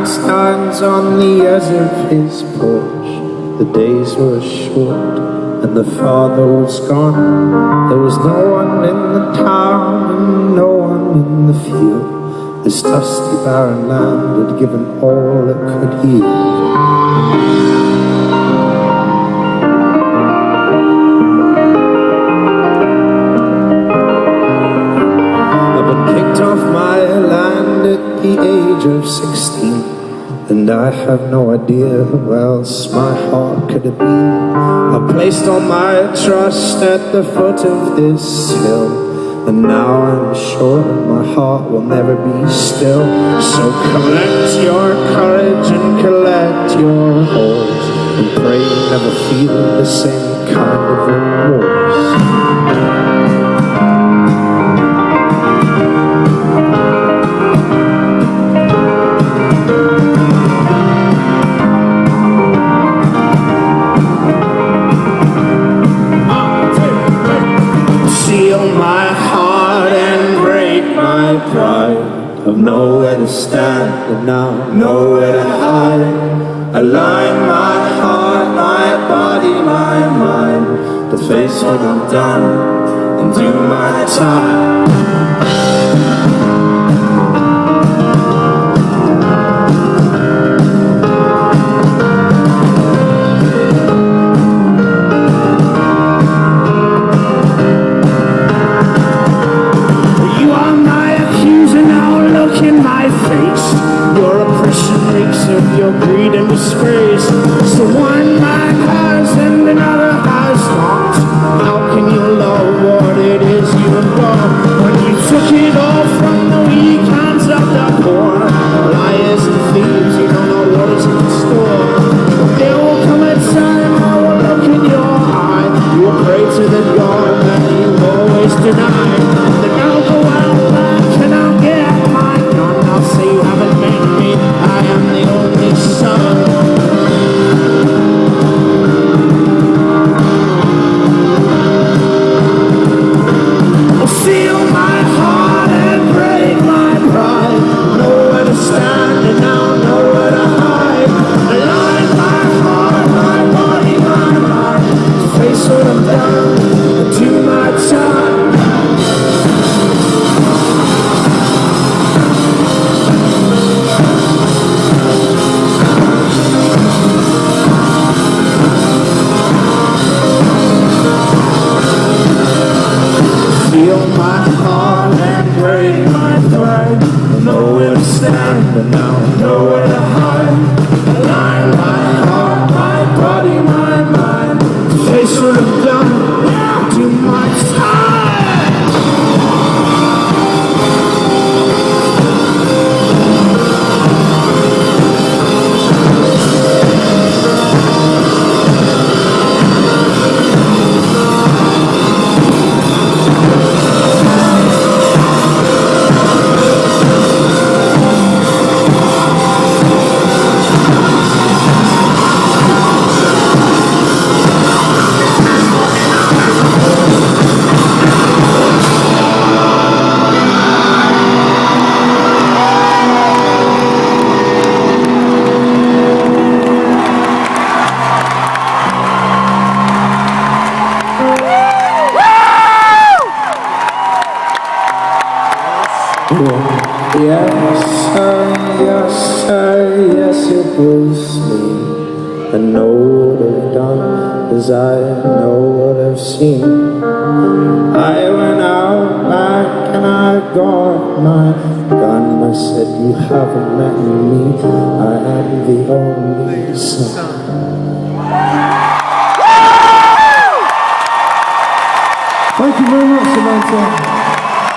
stands on the edge of his porch. The days were short and the father was gone. There was no one in the town and no one in the field. This dusty barren land had given all it could yield. The age of 16, and I have no idea who else my heart could have been. I placed all my trust at the foot of this hill, and now I'm sure my heart will never be still. So collect your courage and collect your horse, and pray you never feel the same kind of remorse. My heart and break my pride. I've nowhere to stand and now nowhere to hide. Align my heart, my body, my mind, to face what I've done and do my time. Your oppression reeks of your greed and disgrace. So one man has and another has not. How can you love what it is you have got when you took it all from the weak hands of the poor? Liars and thieves, you don't know what is in store. There will come a time I will look in your eye. You will pray to the God that you always denied. Then I'll go out back and I'll get my gun. I'll say you haven't met me, I am the only son. I'll seal my heart and break my pride. Nowhere to stand and now nowhere to hide. Align my heart, my body, my mind, to face what I've done and do my time. Feel my heart and break my pride. Nowhere to stand, but now nowhere to hide. Align my heart, my body, my mind, to face what I've done, do my time. Yes, sir, yes, it was me. I know what I've done, as I know what I've seen. I went out back and I got my gun. I said, you haven't met me, I am the only son. Thank you very much, Samantha.